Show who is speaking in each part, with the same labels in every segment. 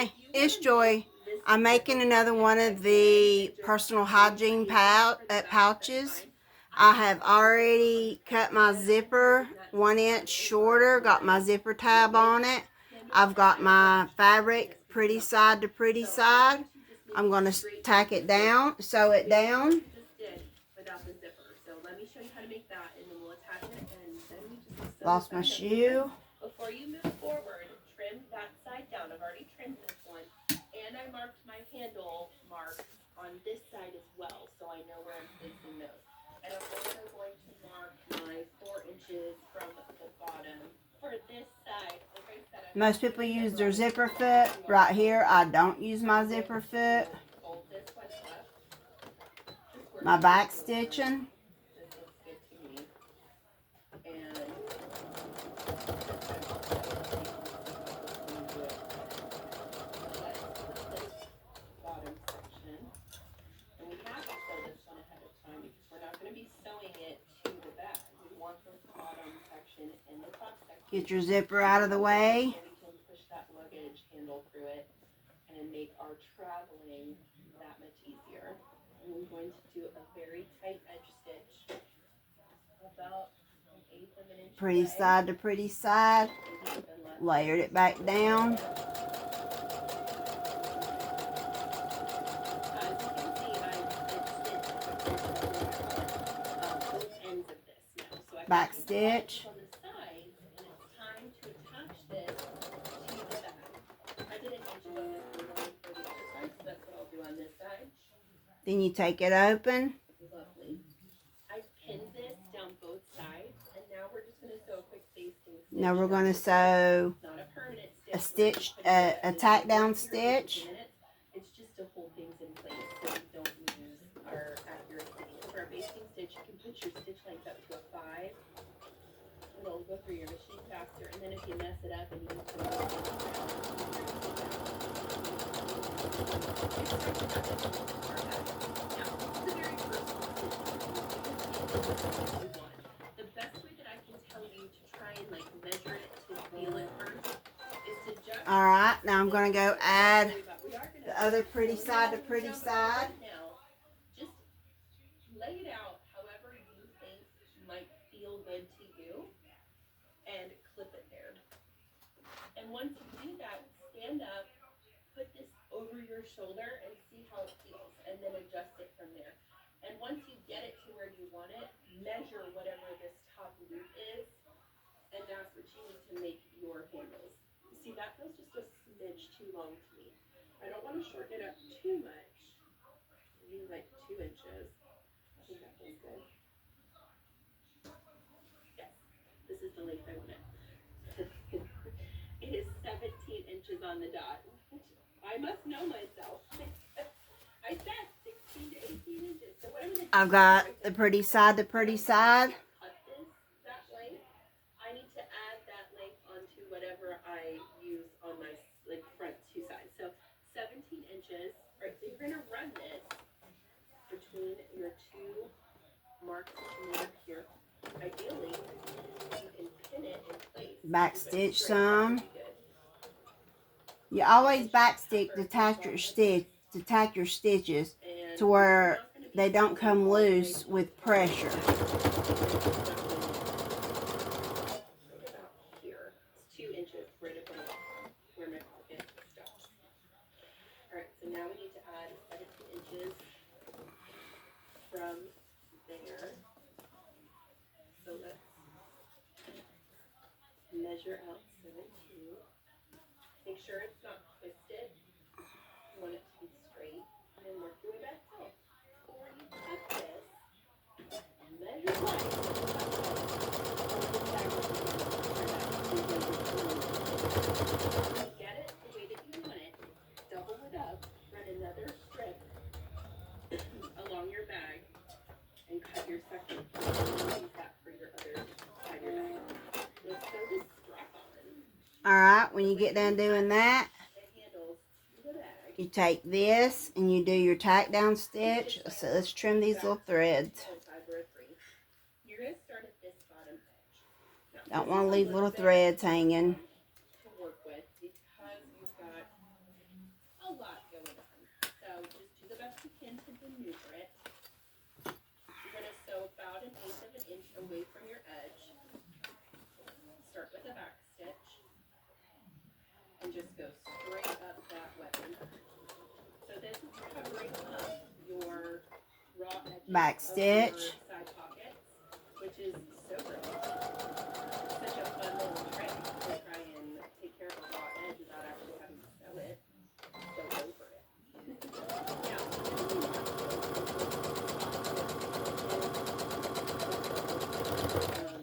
Speaker 1: Hi, it's Joy. I'm making another one of the personal hygiene pouches. I have already cut my zipper 1 inch shorter, got my zipper tab on it. I've got my fabric pretty side to pretty side. I'm going to tack it down, sew it down. Lost my shoe.
Speaker 2: Before you move forward, trim that side down. I've already trimmed this one. And I marked my handle marks on this side as well, so I know where I'm placing those. And I'm also going to mark my 4 inches from the bottom for this side. Like I said,
Speaker 1: Most people use their zipper foot right here. I don't use my zipper foot.
Speaker 2: fold this one up.
Speaker 1: My back stitching.
Speaker 2: This looks good to me. And bottom section. And we have to sew this one ahead of time because we're not going to be sewing it to the back. We want the bottom section and the top section.
Speaker 1: Get your zipper out of the way.
Speaker 2: So we can push that luggage handle through it and make our traveling that much easier. And we're going to do a very tight edge stitch, about 1/8 of an inch.
Speaker 1: Pretty side to pretty side. Layered it back down. Back stitch.
Speaker 2: On the sides, and it's time to attach this to the back. I did an inch on this one for the other side, so that's what I'll do on this side.
Speaker 1: Then you take it open.
Speaker 2: Lovely. I pinned this down both sides, and now we're just going to sew a quick basting stitch.
Speaker 1: Now we're going to sew
Speaker 2: Not a permanent
Speaker 1: a
Speaker 2: stitch.
Speaker 1: a tack down stitch.
Speaker 2: It's just to hold things in place so we don't lose our accuracy. For a basting stitch, you can put your stitch length up to a 5. It'll go through your machine faster, and then if you mess it up and you need to the best way that I can tell you to try and like measure it to feel it first is to just
Speaker 1: Alright, now I'm going to go add the other pretty side to pretty side.
Speaker 2: now just lay it out however you think might feel good to you and clip it there. And once you do that, stand up, put this over your shoulder and see how it feels, and then adjust it from there. And once you get it to where you want it, measure whatever this top loop is, and that's what you need to make your handles. You see, that feels just a smidge too long to me. I don't want to shorten it up too much. Maybe like 2 inches. I think that feels good. Yes, this is the length I want it. It is 17 inches on the dot. I must know myself. I said 16 to 18 inches. So what I'm going to do,
Speaker 1: I've got the pretty side to pretty side.
Speaker 2: cut this that length. I need to add that length onto whatever I use on my like front 2 sides. So 17 inches. Right, so you're going to run this between your 2 marks that you made up here. Ideally, you can pin it in place.
Speaker 1: Back stitch some. You always back stick to tack your stitches to where they don't come loose with pressure.
Speaker 2: Here, it's 2 inches right up where my pocket stops. All right, so now we need to add 17 inches from there. So let's measure out 17. Make sure it's not twisted. You want it to be straight. And then work your way back out. Before you cut this, measure right. Get it the way that you want it. Double it up. Run another strip along your bag. And cut your second. Use that for your other side of your bag. Let's sew this strap on.
Speaker 1: Alright, when you get done doing that, you take this and you do your tack down stitch. So let's trim these little threads.
Speaker 2: You're going to start at this bottom edge.
Speaker 1: Don't want to leave little threads hanging.
Speaker 2: To work with because you've got bring up your raw edges
Speaker 1: Back
Speaker 2: of
Speaker 1: stitch.
Speaker 2: your side pockets, which is so great. Such a fun little trick to try and take care of a raw edge without actually having to sew it. Sew over it. Now,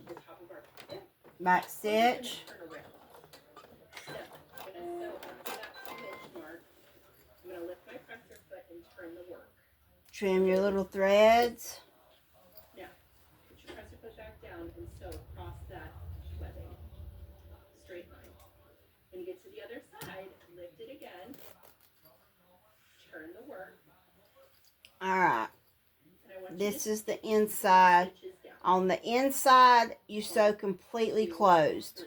Speaker 2: the top of our pocket.
Speaker 1: Back stitch.
Speaker 2: Turn around. So, I'm going to sew after that 2-inch mark. I'm going to lift my presser foot and turn the work.
Speaker 1: Trim your little threads.
Speaker 2: Now, put your presser foot back down and sew across that webbing. Straight line. When you get to the other side, lift it again. Turn the work.
Speaker 1: Alright.
Speaker 2: And I want
Speaker 1: This
Speaker 2: you
Speaker 1: is the
Speaker 2: to
Speaker 1: inside.
Speaker 2: stitches down.
Speaker 1: On the inside, you sew completely
Speaker 2: 2,
Speaker 1: closed.
Speaker 2: 3.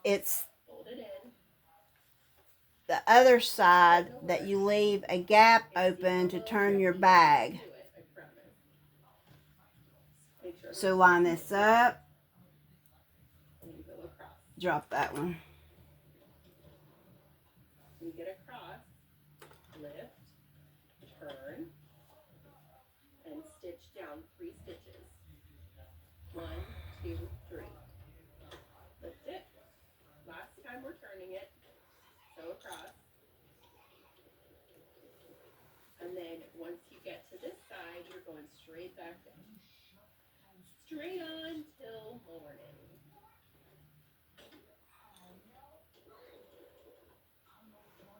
Speaker 1: It's
Speaker 2: Fold it in.
Speaker 1: the other side that you leave a gap open to turn your bag.
Speaker 2: Do it, I promise. Make sure
Speaker 1: So line this up.
Speaker 2: and you go across.
Speaker 1: Drop that one.
Speaker 2: When you get across, lift, turn, and stitch down 3 stitches. 1, 2, 3. Lift it. Last time we're turning it. Sew across. And then once you get to this side, you're going straight back down. Straight on till morning.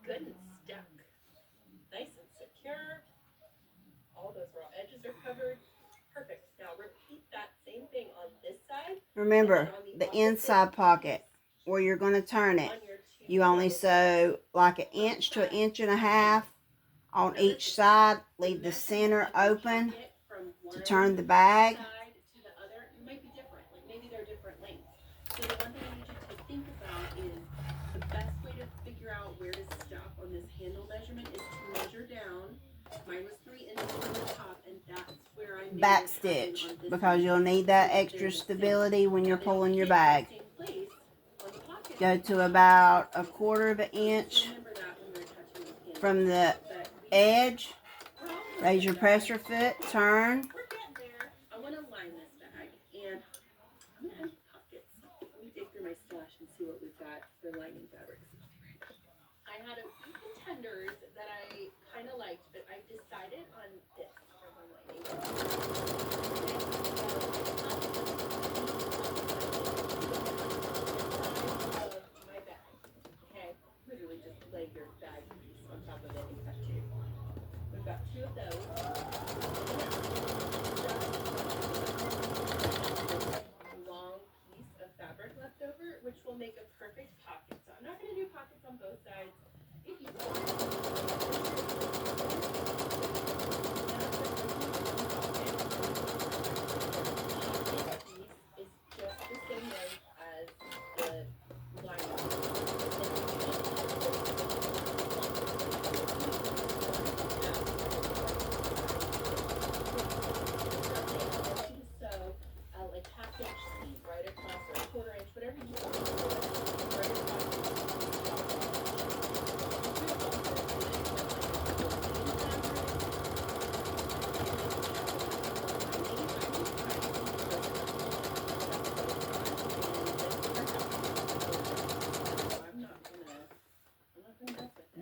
Speaker 2: Good and stuck. Nice and secure. All those raw edges are covered. Perfect. Now repeat that same thing on this side.
Speaker 1: Remember, the inside pocket where you're going to turn it.
Speaker 2: On your 2
Speaker 1: You only sew like 1 inch to 1.5 inches on each side. Leave the center open to turn the bag.
Speaker 2: side to the other. It might be different. Like maybe they're different lengths. So the one thing I need you to think about is the best way to figure out where to stop on this handle measurement is to measure down. Mine was 3 inches from the top, and that's where I made
Speaker 1: Back
Speaker 2: it happen
Speaker 1: stitch
Speaker 2: on this
Speaker 1: because
Speaker 2: side.
Speaker 1: you'll need that extra stability when you're pulling your bag. Go to about 1/4 inch from the edge. Raise your presser foot, turn.
Speaker 2: We're getting there. I want to line this bag, and I'm going to have pockets. Let me dig through my stash and see what we've got for lining fabrics. I had a few contenders that I kind of liked, but I decided on this for the lining. Of my bag. Okay, literally just lay your bag piece on top of it and cut 2. We've got 2 of those. Long piece of fabric left over, which will make a perfect pocket. So I'm not going to do pockets on both sides. If you is just the same length as the sew like 1/2 inch sleeve right across or 1/4 inch, whatever you want. Right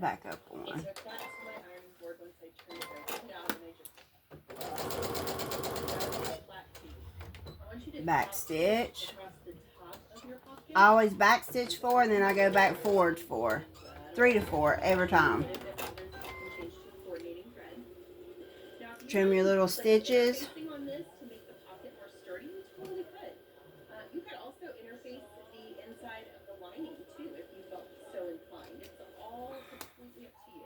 Speaker 1: Back up
Speaker 2: I
Speaker 1: one.
Speaker 2: took that to my ironing board once I turned it right down, and I just flat piece. I want you to
Speaker 1: Back stitch.
Speaker 2: across the top of your pocket.
Speaker 1: I always back stitch 4 and then I go back forward 4. 3 to 4 every time. Trim your little stitches.
Speaker 2: On this to make the pocket more sturdy, you totally could. You could also interface the inside of the lining too if you felt so inclined. It's all completely up to you.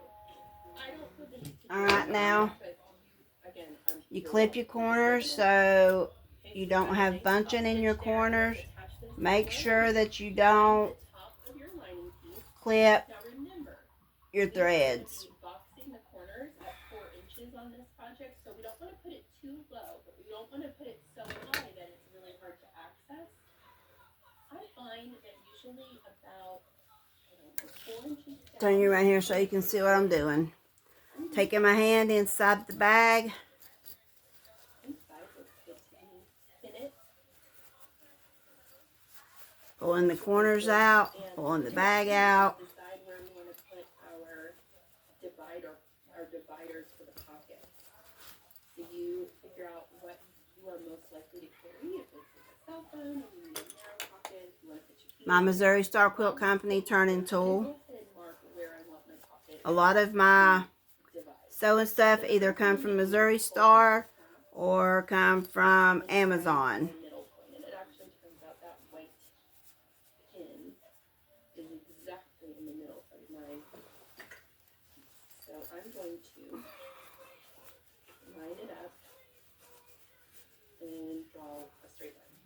Speaker 2: I don't feel the need to.
Speaker 1: Alright, now
Speaker 2: but again,
Speaker 1: you clip your corners so you don't have bunching in your corners. Make sure that you don't clip
Speaker 2: Now remember,
Speaker 1: your threads.
Speaker 2: boxing the corners at 4 inches on this project, so we don't want to put it too low, but we don't want to put it so high that it's really hard to access. I find that usually about 4 inches down.
Speaker 1: Turn you around here so you can see what I'm doing. Taking my hand inside the bag.
Speaker 2: Inside looks good to me. Pin it.
Speaker 1: Pulling the corners out. Pulling the bag out.
Speaker 2: Decide where we want to put our dividers for the pockets. So you figure out what you are most likely to carry. If it's a cell phone, or you need a narrow pocket, you want to put your keys.
Speaker 1: My Missouri Star Quilt Company turning tool.
Speaker 2: Go ahead and mark where I want my pocket
Speaker 1: A lot of my
Speaker 2: divided.
Speaker 1: sewing stuff either come from Missouri Star or come from Amazon.
Speaker 2: The middle point, and it actually turns out that white pin is exactly in the middle of my. So I'm going to line it up and draw a straight line.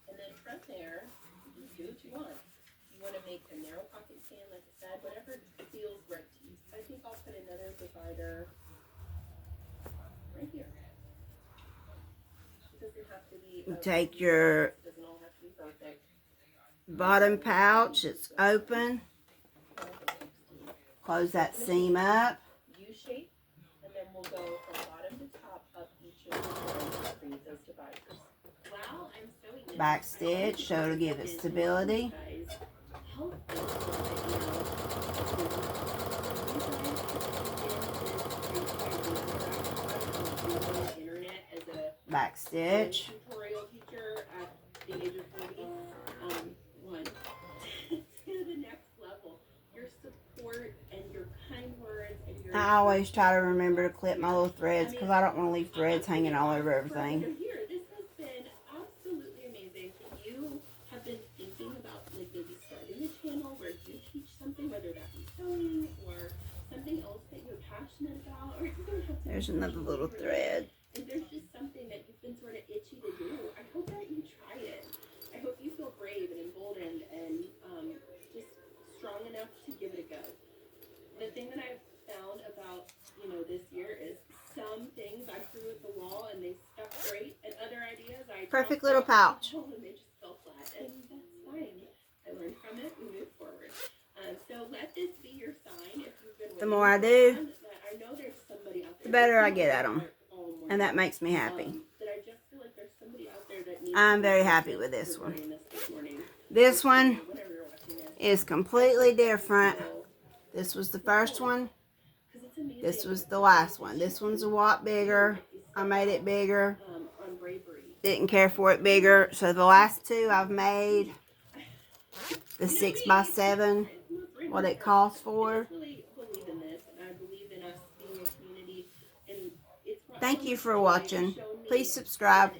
Speaker 2: And then from there, you do what you want. You want to make a narrow pocket stand, like I said, whatever feels right to you. So I think I'll put another divider right here. It doesn't have to be.
Speaker 1: You take your
Speaker 2: It doesn't all have to be perfect.
Speaker 1: bottom pouch, it's open. Close that seam up.
Speaker 2: U-shape, and then we'll go from bottom to top up each of the lines to create those dividers. While I'm sewing this,
Speaker 1: Back stitch, so to give it stability.
Speaker 2: guys, help internet as a
Speaker 1: Back stitch.
Speaker 2: tutorial teacher at the age of 40. One to the next level. Your support and your kind words and your.
Speaker 1: I always try to remember to clip my little threads because I don't want to leave threads hanging all over everything.
Speaker 2: Here, this has been absolutely amazing. If you have been thinking about like maybe starting a channel where you teach something, whether that be sewing or something else that you're passionate about, or you don't have to.
Speaker 1: There's another little thread.
Speaker 2: If there's just something that you've been sort of itchy to do, I hope that you try it. I hope you feel brave and emboldened and just strong enough to give it a go. The thing that I've found about, this year is some things I threw at the wall and they stuck great, and other ideas I
Speaker 1: Perfect
Speaker 2: tossed
Speaker 1: little
Speaker 2: out
Speaker 1: pouch.
Speaker 2: and they just fell flat, and that's fine. I learned from it and moved forward. So let this be your sign if you've been
Speaker 1: The more I do,
Speaker 2: I know there's somebody out there.
Speaker 1: the better I get at them. And that makes me happy.
Speaker 2: That I just feel like there's somebody out there that needs
Speaker 1: I'm
Speaker 2: to
Speaker 1: very
Speaker 2: listen
Speaker 1: happy
Speaker 2: to
Speaker 1: with this one.
Speaker 2: morning.
Speaker 1: This one
Speaker 2: Whenever you're watching this.
Speaker 1: is completely different. This was the first one. This was the last one. This one's a lot bigger. I made it bigger.
Speaker 2: On bravery.
Speaker 1: Didn't care for it bigger. So the last two I've made the 6x7, what it calls for.
Speaker 2: I really believe in this, and I believe in us being a community. And it's
Speaker 1: Thank you for watching. Please subscribe.